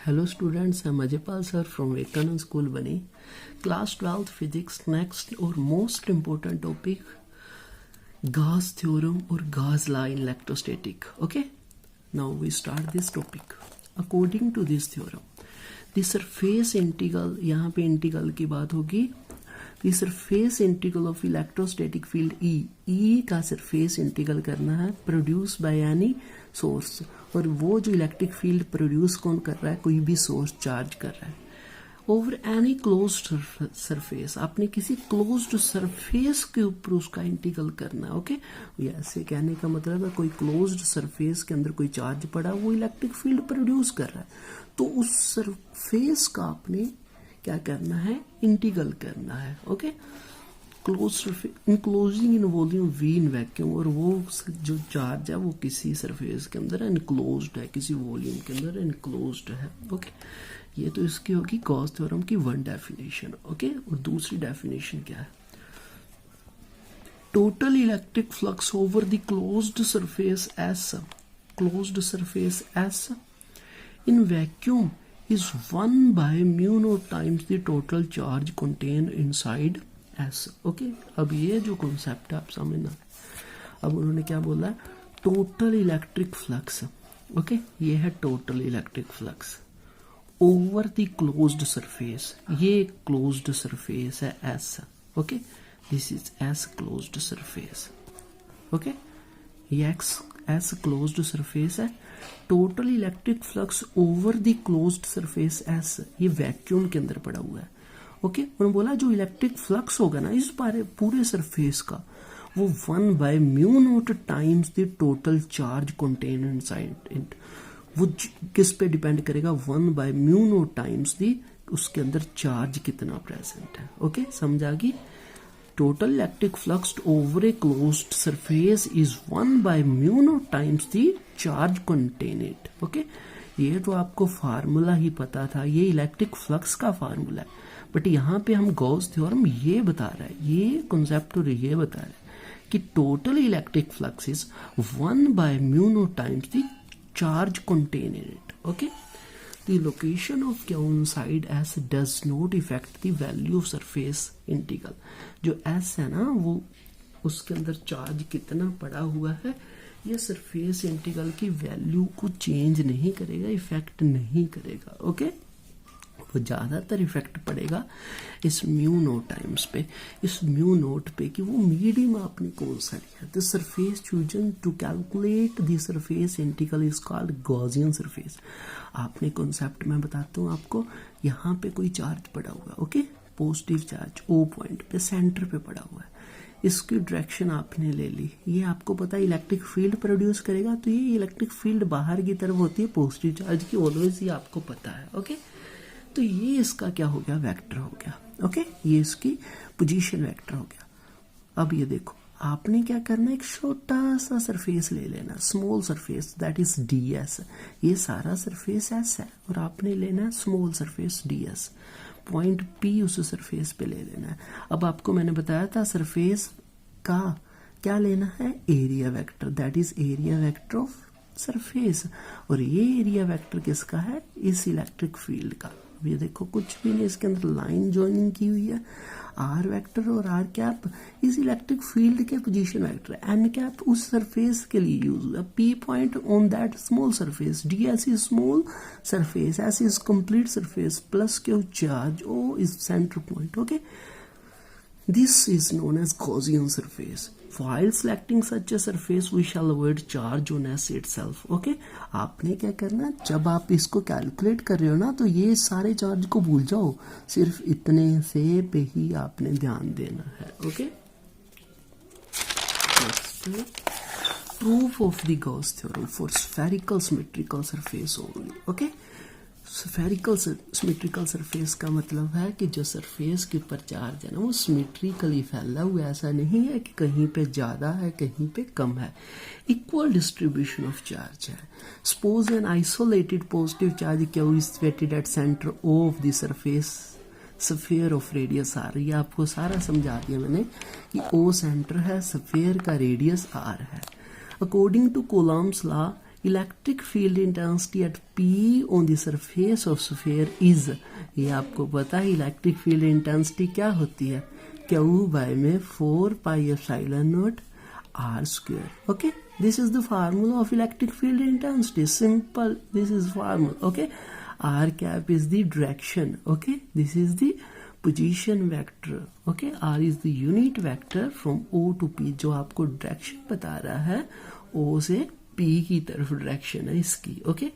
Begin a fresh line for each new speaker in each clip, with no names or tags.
Hello students, I'm Ajaypal sir from Vivekanand School Bani. Class 12th Physics. Next or most important topic, Gauss theorem or Gauss law in electrostatic. Okay, now we start this topic. According to this theorem, the surface integral, यहाँ पे integral की बात होगी. The surface integral of electrostatic field E का surface integral करना है produced by any source. और वो जो इलेक्ट्रिक फील्ड प्रोड्यूस कौन कर रहा है, कोई भी सोर्स चार्ज कर रहा है ओवर एनी क्लोज्ड सरफेस. आपने किसी क्लोज्ड सरफेस के ऊपर उसका इंटीग्रल करना है. ओके, ऐसे कहने का मतलब है कोई क्लोज्ड सरफेस के अंदर कोई चार्ज पड़ा, वो इलेक्ट्रिक फील्ड प्रोड्यूस कर रहा है, तो उस सरफेस का आपने क्या करना है, इंटीग्रल करना है. Okay, enclosing in volume we in vacuum, और वो जो चार्ज है वो किसी सरफेस के अंदर इनक्लोज्ड है, किसी वॉल्यूम के अंदर इनक्लोज्ड है. ओके, ये तो इसकी होगी गॉस थ्योरम की वन डेफिनेशन. ओके, और दूसरी डेफिनेशन क्या है, total electric flux over the closed surface S in vacuum is 1 by mu naught times the total charge contained inside S. Okay, अब ये जो कॉन्सेप्ट है आप समझना. अब उन्होंने क्या बोला, टोटल इलेक्ट्रिक फ्लक्स. ओके, ये है total electric flux over the closed surface. ये क्लोज्ड सरफेस है S. Okay, this is S closed surface. Okay, ये S क्लोज्ड सरफेस है. Total electric flux over the closed surface S, ये vacuum के अंदर पड़ा हुआ है. ओके, उन्होंने बोला जो इलेक्ट्रिक फ्लक्स होगा ना इस पूरे सरफेस का, वो 1 by mu naught times the total charge contain inside it. वो किस पे डिपेंड करेगा, 1 by mu naught times the उसके अंदर चार्ज कितना प्रेजेंट है. ओके, समझा गई. Total electric flux over a closed surface is 1 by mu naught times the charge contained it. Okay, ये तो आपको फार्मूला ही पता था, ये इलेक्ट्रिक फ्लक्स का फार्मूला है. बट यहाँ पे हम गॉस थ्योरम ये बता रहा है, ये कॉन्सेप्ट और ये बता रहा है कि total electric flux is 1 by mu naught times the charge contained in it. Okay, the location of coincide S does not affect the value of surface integral. जो S है ना, वो उसके अंदर चार्ज कितना पड़ा हुआ है, ये सरफेस इंटीग्रल की वैल्यू को चेंज नहीं करेगा, इफेक्ट नहीं करेगा. ओके, वो ज़्यादातर इफेक्ट पड़ेगा इस म्यू नोट टाइम्स पे, इस म्यू नोट पे कि वो मीडियम आपने कौन सा लिया. The surface chosen to calculate the surface integral is called Gaussian surface. आपने कॉन्सेप्ट में बताता हूँ आपको, यहाँ पे कोई चार्ज पड़ा हुआ है. Okay, positive charge O point पे सेंटर पे पड़ा हुआ है, इसकी डायरेक्शन आपने ले ली. ये आपको पता है इलेक्ट्रिक फील्ड प्रोड्यूस करेगा, तो ये इलेक्ट्रिक फील्ड बाहर की तरफ होती है पॉजिटिव चार्ज की, ऑलवेज ये आपको पता है. ओके, तो ये इसका क्या हो गया, वेक्टर हो गया. ओके, ये इसकी पोजीशन वेक्टर हो गया. अब ये देखो, आपने क्या करना है, एक छोटा सा सरफेस ले लेना, small surface, that is ds. ये सारा सरफेस S है और आपने लेना है small surface ds. Point P उस सरफेस पे ले लेना है. अब आपको मैंने बताया था सरफेस का क्या लेना है, area vector, that is area vector of surface. और ये एरिया वेक्टर किसका है, इस इलेक्ट्रिक फील्ड का. अब ये देखो, कुछ भी नहीं, इसके अंदर लाइन ज्वाइनिंग की हुई है. आर वेक्टर और आर कैप इस इलेक्ट्रिक फील्ड के पोजीशन वेक्टर है. एन कैप उस सरफेस के लिए यूज हुआ. P point on that small surface, D S is small surface, S is complete surface, plus Q charge, O is centre point. Okay, this is known as Gaussian surface. While selecting such a surface, we shall avoid charge on S itself. Okay? आपने क्या करना, जब आप इसको calculate कर रहे हो ना, तो ये सारे चार्ज को भूल जाओ, सिर्फ इतने से पे ही आपने ध्यान देना है. Okay, proof of the Gauss theorem for spherical symmetrical surface only. Okay? Spherical symmetrical surface का मतलब है कि जो सरफेस के ऊपर चार्ज है ना, वो सिमेट्रिकली फैला हुआ, ऐसा नहीं है कि कहीं पे ज़्यादा है कहीं पे कम है. इक्वल डिस्ट्रीब्यूशन ऑफ चार्ज है. Suppose an isolated positive charge Q is situated at centre of the surface sphere of radius R. ये आपको सारा समझा दिया मैंने कि O सेंटर है, स्फीयर का रेडियस R है. According to Coulomb's law, electric field intensity at P on the surface of sphere is, ये आपको पता है इलेक्ट्रिक फील्ड इंटेंसिटी क्या होती है, Q बाय में 4 pi epsilon not R square. Okay, this is the formula of electric field intensity. Simple, this is formula. Okay, R cap is the direction. Okay, this is the position vector. Okay, R is the unit vector from O to P, जो आपको direction बता रहा है O से P की तरफ direction है इसकी. Okay,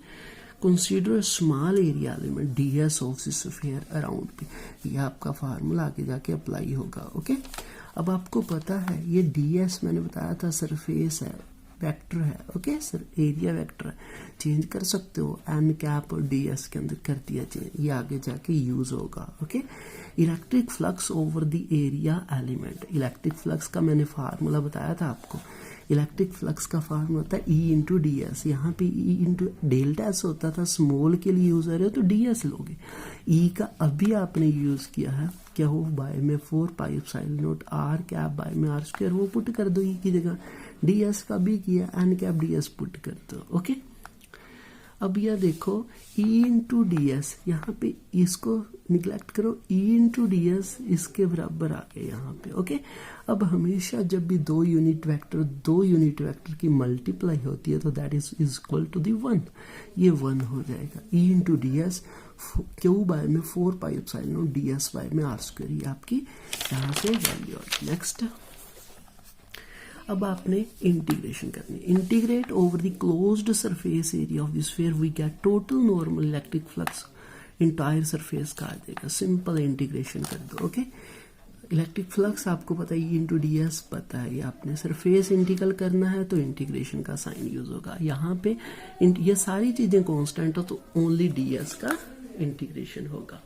consider a small area element ds of the sphere around P. ये आपका फार्मूला आगे जाके अप्लाई होगा. ओके, अब आपको पता है ये ds मैंने बताया था सरफेस है, वेक्टर है. ओके सर, एरिया वेक्टर है, चेंज कर सकते हो n कैप और ds के अंदर कर दिया चेंज, ये आगे जाके यूज होगा. Okay, electric flux over the area element. Electric flux का मैंने फार्मूला बताया था आपको. इलेक्ट्रिक फ्लक्स का फार्मूला होता है E इंटू डी एस. यहाँ पे E इंटू डेल्टा एस होता था, स्मॉल के लिए यूज कर रहे हो तो डी एस लोगे. E का अभी आपने यूज किया है क्या हो, बाय में 4 pi epsilon not R cap by में R स्क्वायर, वो पुट कर दो E की जगह. डी एस का भी किया, n cap D S put कर दो. ओके, अब यह देखो E इंटू डी एस, यहाँ पे इसको निगलेक्ट करो, E इंटू डी एस इसके बराबर आ गया यहाँ पे. ओके, अब हमेशा जब भी दो यूनिट वेक्टर की मल्टीप्लाई होती है तो that is equal to the 1. ये 1 हो जाएगा. E into D S Q by में 4 pi epsilon not D S by में R स्क्वायर, ये आपकी यहाँ से वैल्यू. नेक्स्ट, अब आपने इंटीग्रेशन करनी. Integrate over the closed surface area of the sphere we get total normal electric flux entire surface का आ जाएगा. सिंपल इंटीग्रेशन कर दो. ओके, इलेक्ट्रिक फ्लक्स आपको पता है E इंटू डी एस पता है, ये आपने सरफेस इंटीग्रल करना है तो इंटीग्रेशन का साइन यूज होगा. यहाँ पे ये सारी चीजें कांस्टेंट हो तो ओनली डी एस का इंटीग्रेशन होगा.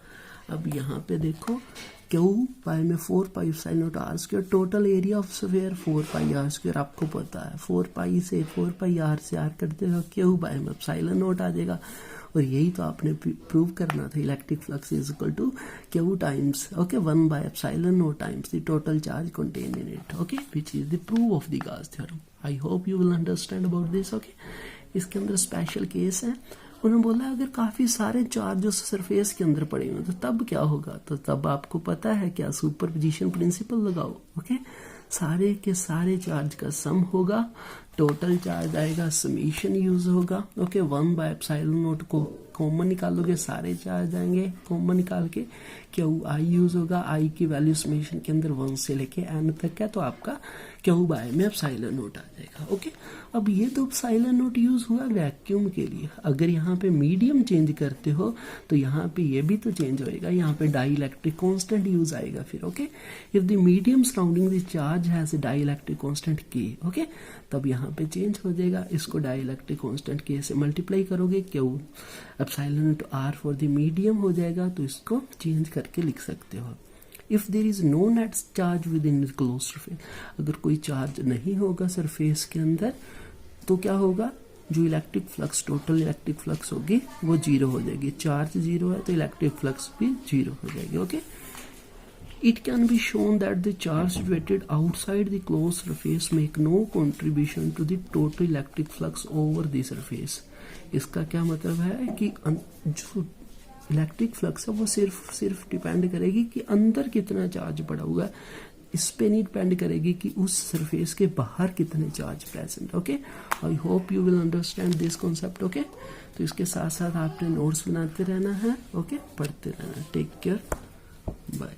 अब यहाँ पे देखो Q पाई में 4 pi epsilon not R square, total area of sphere 4 pi R square आपको पता है. 4 पाई से 4 पाई R से R कर देगा, Q बाय में एप्सिलॉन नॉट आ जाएगा. और यही तो आपने प्रूव करना था, electric flux is equal to Q times 1 by epsilon not times the total charge contain in it. Okay, which is the proof of the Gauss theorem. I hope you will understand about this. Okay, इसके अंदर special case है. उन्होंने बोला अगर काफी सारे charge उस surface के अंदर पड़े हुए तो तब क्या होगा, तो तब आपको पता है क्या, सुपरपोजिशन प्रिंसिपल लगाओ. ओके, सारे के सारे चार्ज का सम होगा, टोटल चार्ज आएगा, समीशन यूज होगा. ओके, 1 बाय एप्सिलॉन नॉट को कॉमन निकालोगे, सारे चार्ज आएंगे, कॉमन निकाल के Q I यूज होगा. I की वैल्यू समीशन के अंदर 1 से लेके n तक है तो आपका Q बाय में एप्सिलॉन नॉट आ जाएगा. ओके, अब ये तो एप्सिलॉन नॉट यूज हुआ वैक्यूम के लिए. अगर यहाँ पे मीडियम चेंज करते हो तो यहाँ पे ये भी तो चेंज होएगा, यहाँ पे डाई इलेक्ट्रिक कॉन्स्टेंट यूज आएगा फिर. Okay, if the medium surrounding the charge has a dielectric constant K, okay, तब यहाँ पे चेंज हो जाएगा. इसको डाई इलेक्ट्रिक कॉन्स्टेंट K से मल्टीप्लाई करोगे, Q epsilon not R for the medium हो जाएगा, तो इसको चेंज करके लिख सकते हो. If there is no net charge within closed surface, अगर कोई चार्ज नहीं होगा सरफेस के अंदर तो क्या होगा, जो electric flux total electric flux होगी वो 0 हो जाएगी. चार्ज 0 है तो इलेक्ट्रिक फ्लक्स भी 0 हो जाएगी. Okay, it can be shown that the charge situated outside the closed surface make no contribution to the total electric flux over the surface. इसका क्या मतलब है कि जो इलेक्ट्रिक फ्लक्स है वो सिर्फ डिपेंड करेगी कि अंदर कितना चार्ज पड़ा हुआ है, इस पे नहीं डिपेंड करेगी कि उस सरफेस के बाहर कितने charge present. Okay, I hope you will understand this concept. Okay, तो इसके साथ साथ आपने नोट्स बनाते रहना है. ओके, पढ़ते रहना. Take care, bye.